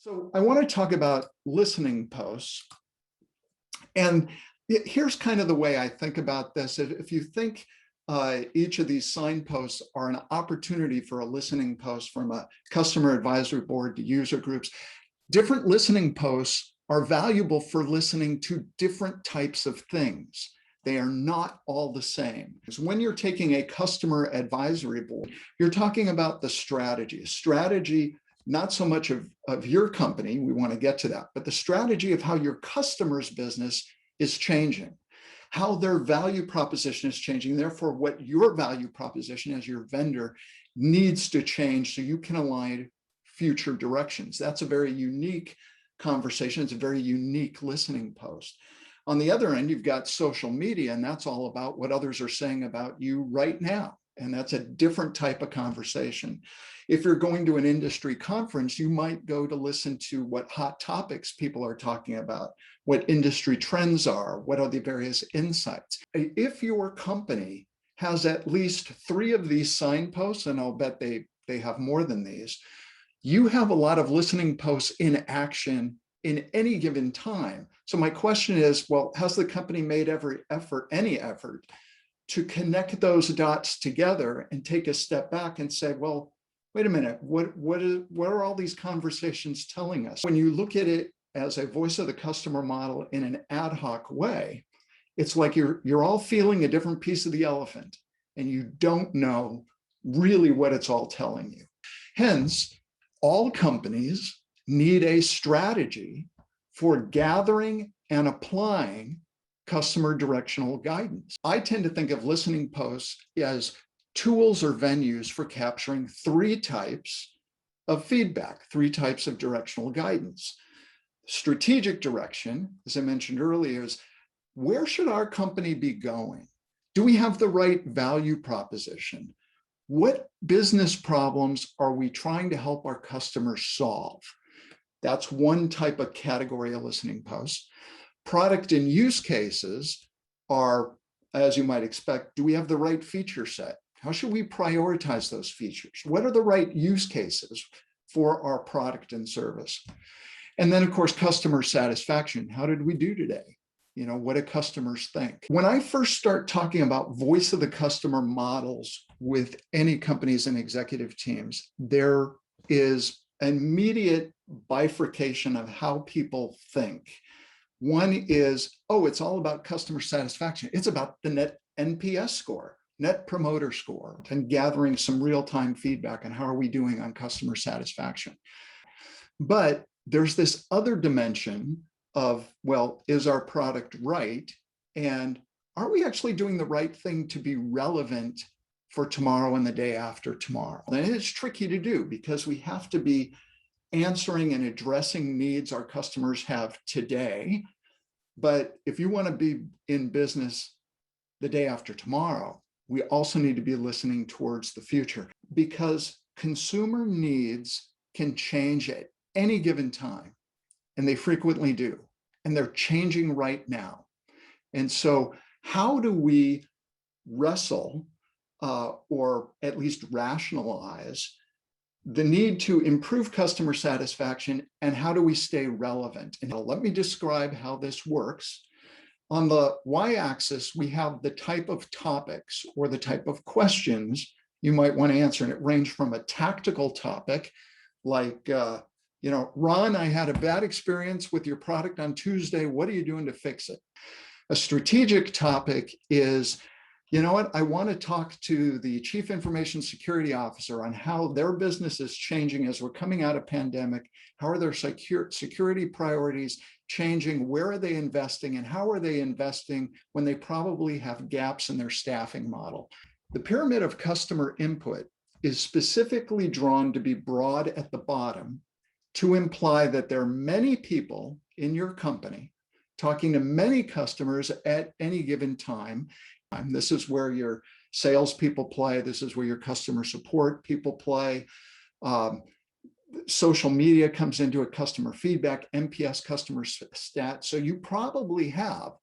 So I want to talk about listening posts. And here's kind of the way I think about this. If you think each of these signposts are an opportunity for a listening post from a customer advisory board to user groups, different listening posts are valuable for listening to different types of things. They are not all the same. When you're taking a customer advisory board, you're talking about the strategy, not so much of your company, we want to get to that, but the strategy of how your customer's business is changing, how their value proposition is changing, therefore what your value proposition as your vendor needs to change so you can align future directions. That's a very unique conversation. It's a very unique listening post. On the other end, you've got social media, and that's all about what others are saying about you right now. And that's a different type of conversation. If you're going to an industry conference, you might go to listen to what hot topics people are talking about, what industry trends are, what are the various insights. If your company has at least 3 of these signposts, and I'll bet they have more than these, you have a lot of listening posts in action in any given time. So my question is, well, has the company made any effort to connect those dots together and take a step back and say, well, wait a minute, what are all these conversations telling us? When you look at it as a voice of the customer model in an ad hoc way, it's like you're all feeling a different piece of the elephant and you don't know really what it's all telling you. Hence, all companies need a strategy for gathering and applying customer directional guidance. I tend to think of listening posts as tools or venues for capturing 3 types of feedback, 3 types of directional guidance. Strategic direction, as I mentioned earlier, is where should our company be going? Do we have the right value proposition? What business problems are we trying to help our customers solve? That's one type of category of listening posts. Product and use cases are, as you might expect, do we have the right feature set? How should we prioritize those features? What are the right use cases for our product and service? And then, of course, customer satisfaction. How did we do today? What do customers think? When I first start talking about voice of the customer models with any companies and executive teams, there is immediate bifurcation of how people think. One is, it's all about customer satisfaction. It's about the net NPS score, net promoter score, and gathering some real-time feedback on how are we doing on customer satisfaction. But there's this other dimension of, well, is our product right? And are we actually doing the right thing to be relevant for tomorrow and the day after tomorrow? And it's tricky to do because we have to be answering and addressing needs our customers have today. But if you want to be in business the day after tomorrow, we also need to be listening towards the future because consumer needs can change at any given time, and they frequently do, and they're changing right now. And so how do we wrestle or at least rationalize the need to improve customer satisfaction, and how do we stay relevant? And let me describe how this works. On the y-axis, we have the type of topics or the type of questions you might want to answer, and it ranges from a tactical topic like, Ron, I had a bad experience with your product on Tuesday. What are you doing to fix it? A strategic topic is, I want to talk to the Chief Information Security Officer on how their business is changing as we're coming out of pandemic. How are their security priorities changing? Where are they investing? And how are they investing when they probably have gaps in their staffing model? The pyramid of customer input is specifically drawn to be broad at the bottom to imply that there are many people in your company talking to many customers at any given time. This is where your salespeople play. This is where your customer support people play. Social media comes into a customer feedback, NPS customer stats. So you probably have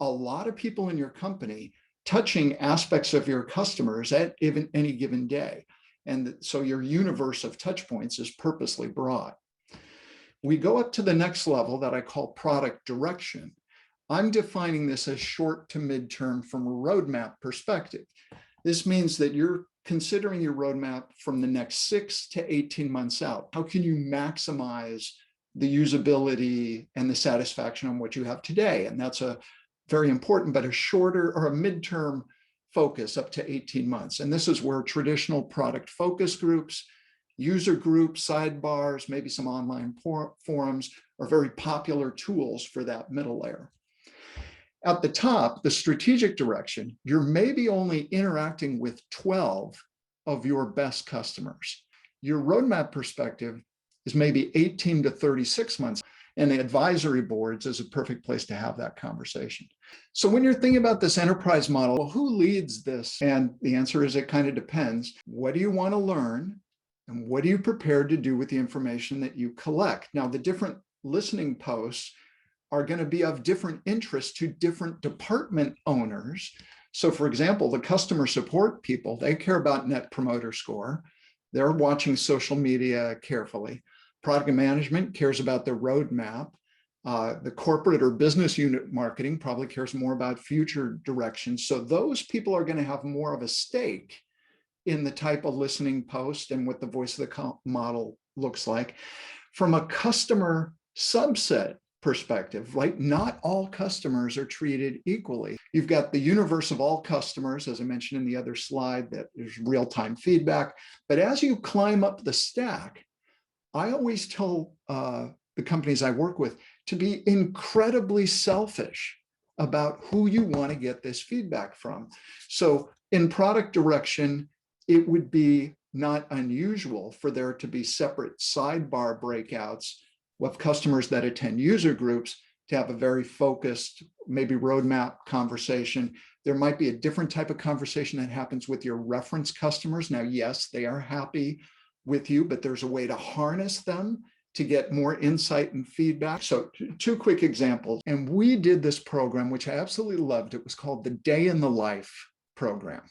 a lot of people in your company touching aspects of your customers at any given day. And so your universe of touch points is purposely broad. We go up to the next level that I call product direction. I'm defining this as short to midterm from a roadmap perspective. This means that you're considering your roadmap from the next 6 to 18 months out. How can you maximize the usability and the satisfaction on what you have today? And that's a very important, but a shorter or a midterm focus up to 18 months. And this is where traditional product focus groups, user groups, sidebars, maybe some online forums are very popular tools for that middle layer. At the top, the strategic direction, you're maybe only interacting with 12 of your best customers. Your roadmap perspective is maybe 18 to 36 months, and the advisory boards is a perfect place to have that conversation. So when you're thinking about this enterprise model, well, who leads this? And the answer is it kind of depends. What do you want to learn? And what are you prepared to do with the information that you collect? Now, the different listening posts are going to be of different interest to different department owners. So for example, the customer support people, they care about Net Promoter Score. They're watching social media carefully. Product management cares about the roadmap. The corporate or business unit marketing probably cares more about future directions. So those people are going to have more of a stake in the type of listening post and what the voice of the model looks like. From a customer subset perspective, right? Not all customers are treated equally. You've got the universe of all customers, as I mentioned in the other slide, that there's real-time feedback. But as you climb up the stack, I always tell the companies I work with to be incredibly selfish about who you want to get this feedback from. So in product direction, it would be not unusual for there to be separate sidebar breakouts with customers that attend user groups to have a very focused, maybe roadmap conversation. There might be a different type of conversation that happens with your reference customers. Now, yes, they are happy with you, but there's a way to harness them to get more insight and feedback. So two quick examples. And we did this program, which I absolutely loved. It was called the Day in the Life program.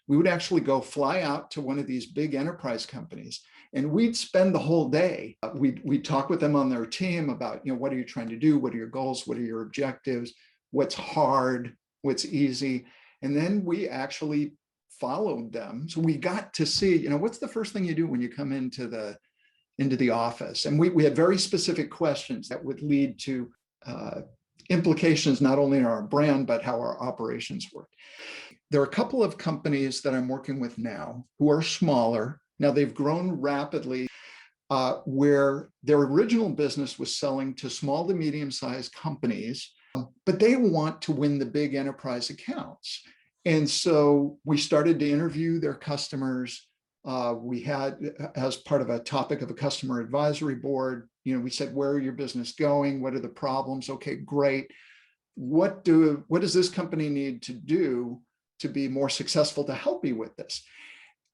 We would actually go fly out to one of these big enterprise companies, and we'd spend the whole day. We'd talk with them on their team about, what are you trying to do? What are your goals? What are your objectives? What's hard? What's easy? And then we actually followed them. So we got to see, what's the first thing you do when you come into the office? And we had very specific questions that would lead to implications not only in our brand, but how our operations work. There are a couple of companies that I'm working with now who are smaller. Now they've grown rapidly, where their original business was selling to small to medium-sized companies, but they want to win the big enterprise accounts. And so we started to interview their customers. We had, as part of a topic of a customer advisory board, we said, where are your business going? What are the problems? Okay, great. What does this company need to do to be more successful to help you with this?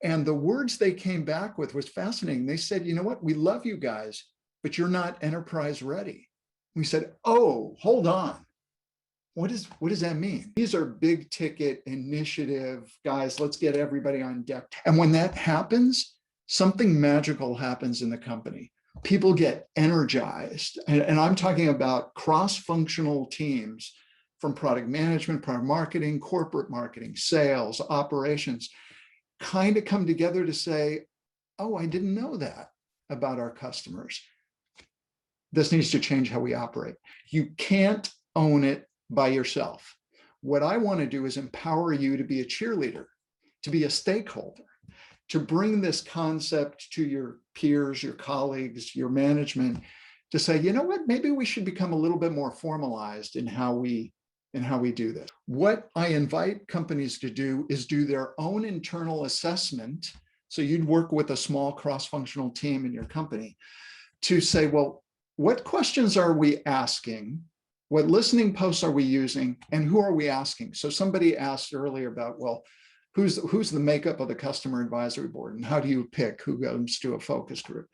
And the words they came back with was fascinating. They said, you know what, we love you guys, but you're not enterprise ready. We said, oh, hold on. What does that mean? These are big ticket initiative, guys, let's get everybody on deck. And when that happens, something magical happens in the company. People get energized. And I'm talking about cross-functional teams from product management, product marketing, corporate marketing, sales, operations, kind of come together to say, oh, I didn't know that about our customers. This needs to change how we operate. You can't own it by yourself. What I want to do is empower you to be a cheerleader, to be a stakeholder, to bring this concept to your peers, your colleagues, your management, to say, you know what, maybe we should become a little bit more formalized in how we do this. What I invite companies to do is do their own internal assessment. So you'd work with a small cross-functional team in your company to say, well, what questions are we asking? What listening posts are we using, and who are we asking? So somebody asked earlier about, well, who's the makeup of the customer advisory board, and how do you pick who goes to a focus group?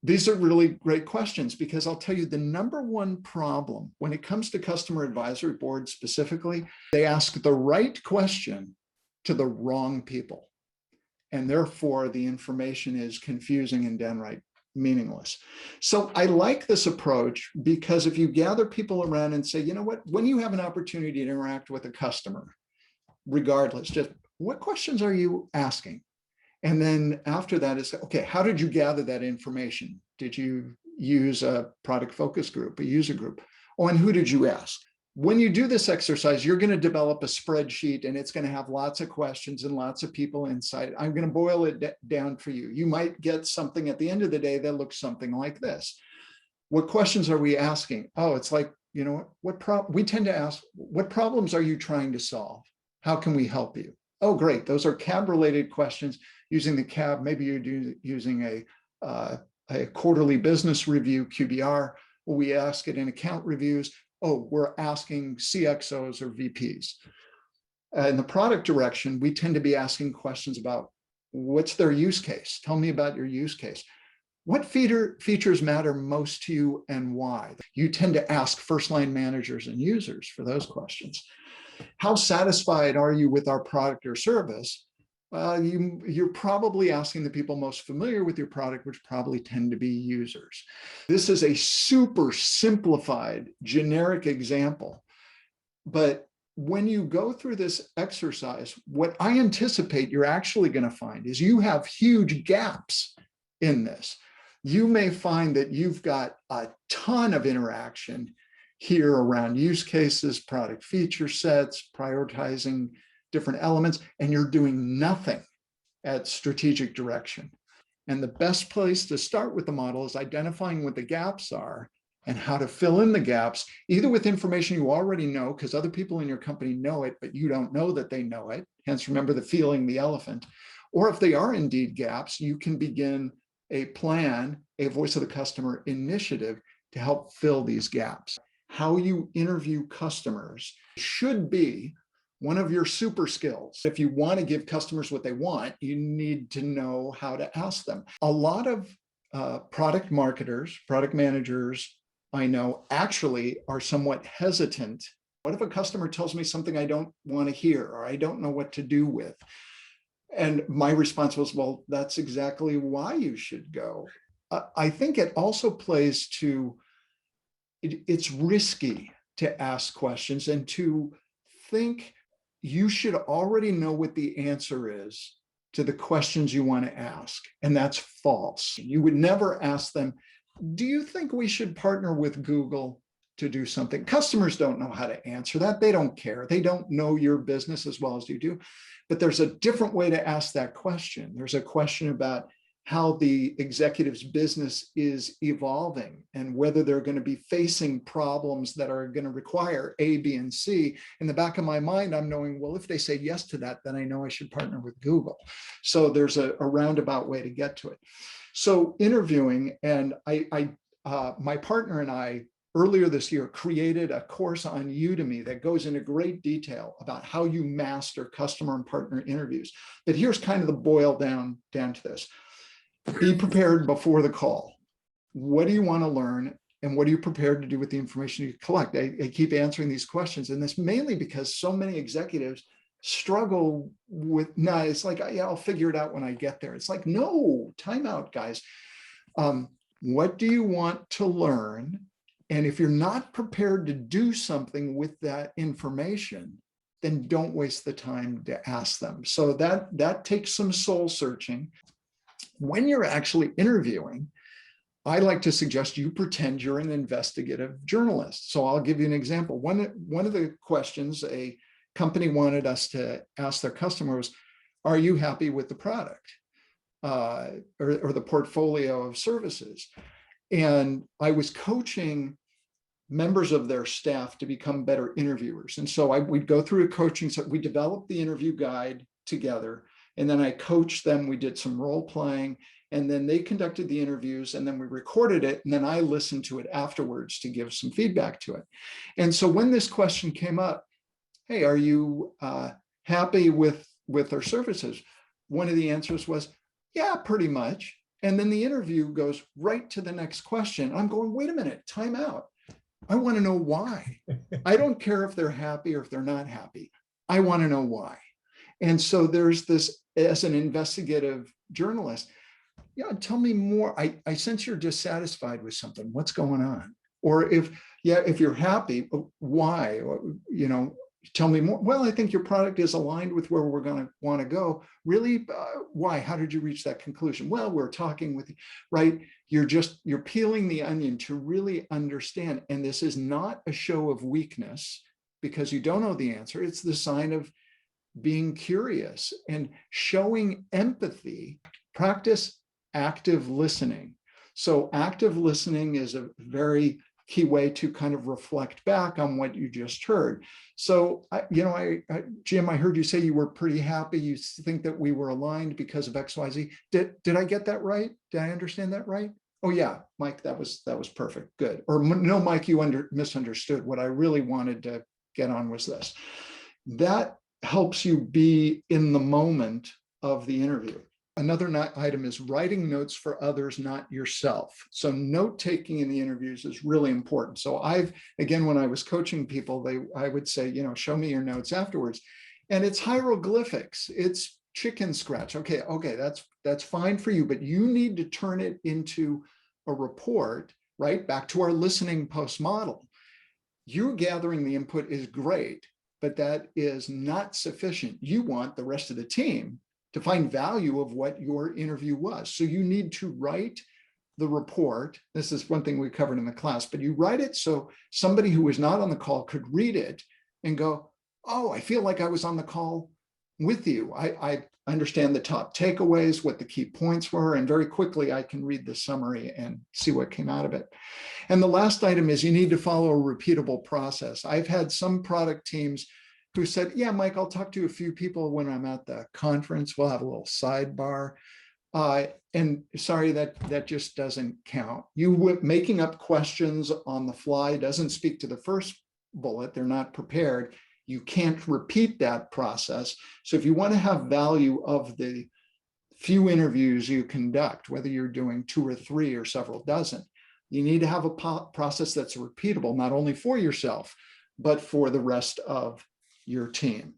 These are really great questions, because I'll tell you the number one problem when it comes to customer advisory boards specifically, they ask the right question to the wrong people. And therefore the information is confusing and downright meaningless. So I like this approach because if you gather people around and say, you know what, when you have an opportunity to interact with a customer, regardless, just what questions are you asking? And then after that is, okay, how did you gather that information? Did you use a product focus group, a user group? Oh, and who did you ask? When you do this exercise, you're going to develop a spreadsheet and it's going to have lots of questions and lots of people inside. I'm going to boil it down for you. You might get something at the end of the day that looks something like this. What questions are we asking? Oh, it's like, you know, we tend to ask, what problems are you trying to solve? How can we help you? Oh, great. Those are CAB related questions. Using the CAB, maybe you're using a quarterly business review, QBR. We ask it in account reviews. Oh, we're asking CXOs or VPs. In the product direction, we tend to be asking questions about what's their use case? Tell me about your use case. What features matter most to you and why? You tend to ask first line managers and users for those questions. How satisfied are you with our product or service? You're probably asking the people most familiar with your product, which probably tend to be users. This is a super simplified, generic example. But when you go through this exercise, what I anticipate you're actually going to find is you have huge gaps in this. You may find that you've got a ton of interaction here around use cases, product feature sets, prioritizing different elements, and you're doing nothing at strategic direction. And the best place to start with the model is identifying what the gaps are and how to fill in the gaps, either with information you already know, because other people in your company know it, but you don't know that they know it. Hence, remember the feeling the elephant. Or if they are indeed gaps, you can begin a plan, a voice of the customer initiative to help fill these gaps. How you interview customers should be one of your super skills. If you want to give customers what they want, you need to know how to ask them. A lot of product marketers, product managers, I know actually are somewhat hesitant. What if a customer tells me something I don't want to hear or I don't know what to do with? And my response was, well, that's exactly why you should go. I think it also plays to, it's risky to ask questions and to think you should already know what the answer is to the questions you want to ask. And that's false. You would never ask them, do you think we should partner with Google to do something? Customers don't know how to answer that. They don't care. They don't know your business as well as you do. But there's a different way to ask that question. There's a question about how the executive's business is evolving and whether they're going to be facing problems that are going to require A, B, and C. In the back of my mind, I'm knowing, well, if they say yes to that, then I know I should partner with Google. So there's a roundabout way to get to it. So interviewing, and my partner and I, earlier this year, created a course on Udemy that goes into great detail about how you master customer and partner interviews. But here's kind of the boil down to this. Be prepared before the call. What do you want to learn? And what are you prepared to do with the information you collect? I keep answering these questions, and this mainly because so many executives struggle with, no, it's like, yeah, I'll figure it out when I get there. It's like, no, time out, guys. What do you want to learn? And if you're not prepared to do something with that information, then don't waste the time to ask them. So that takes some soul searching. When you're actually interviewing, I like to suggest you pretend you're an investigative journalist. So I'll give you an example. One of the questions a company wanted us to ask their customers, are you happy with the product or the portfolio of services? And I was coaching members of their staff to become better interviewers. And so we'd go through a coaching, so we developed the interview guide together. And then I coached them, we did some role playing, and then they conducted the interviews, and then we recorded it, and then I listened to it afterwards to give some feedback to it. And so when this question came up, hey, are you happy with our services? One of the answers was, yeah, pretty much. And then the interview goes right to the next question. I'm going, wait a minute, time out. I want to know why. I don't care if they're happy or if they're not happy. I want to know why. And so there's this, as an investigative journalist, yeah, tell me more. I sense you're dissatisfied with something. What's going on? Or if you're happy, why? Or, tell me more. Well, I think your product is aligned with where we're going to want to go. Really? Why? How did you reach that conclusion? Well, we're talking with you, right? You're peeling the onion to really understand. And this is not a show of weakness because you don't know the answer. It's the sign of being curious and showing empathy. Practice active listening. So active listening is a very key way to kind of reflect back on what you just heard. So, Jim, I heard you say you were pretty happy. You think that we were aligned because of XYZ. Did I get that right? Did I understand that right? Oh yeah, Mike, that was perfect. Good. Or no, Mike, you misunderstood. What I really wanted to get on was this. That helps you be in the moment of the interview. Another item is writing notes for others, not yourself. So note taking in the interviews is really important. So again, when I was coaching people, I would say, show me your notes afterwards. And it's hieroglyphics, it's chicken scratch. Okay, that's fine for you, but you need to turn it into a report, right? Back to our listening post model. You gathering the input is great, but that is not sufficient. You want the rest of the team to find value of what your interview was. So you need to write the report. This is one thing we covered in the class, but you write it so somebody who was not on the call could read it and go, oh, I feel like I was on the call with you. I understand the top takeaways, what the key points were, and very quickly I can read the summary and see what came out of it. And the last item is you need to follow a repeatable process. I've had some product teams who said, yeah, Mike, I'll talk to a few people when I'm at the conference. We'll have a little sidebar. And sorry, that just doesn't count. You making up questions on the fly doesn't speak to the first bullet. They're not prepared. You can't repeat that process. So if you want to have value of the few interviews you conduct, whether you're doing 2 or 3 or several dozen, you need to have a process that's repeatable, not only for yourself, but for the rest of your team.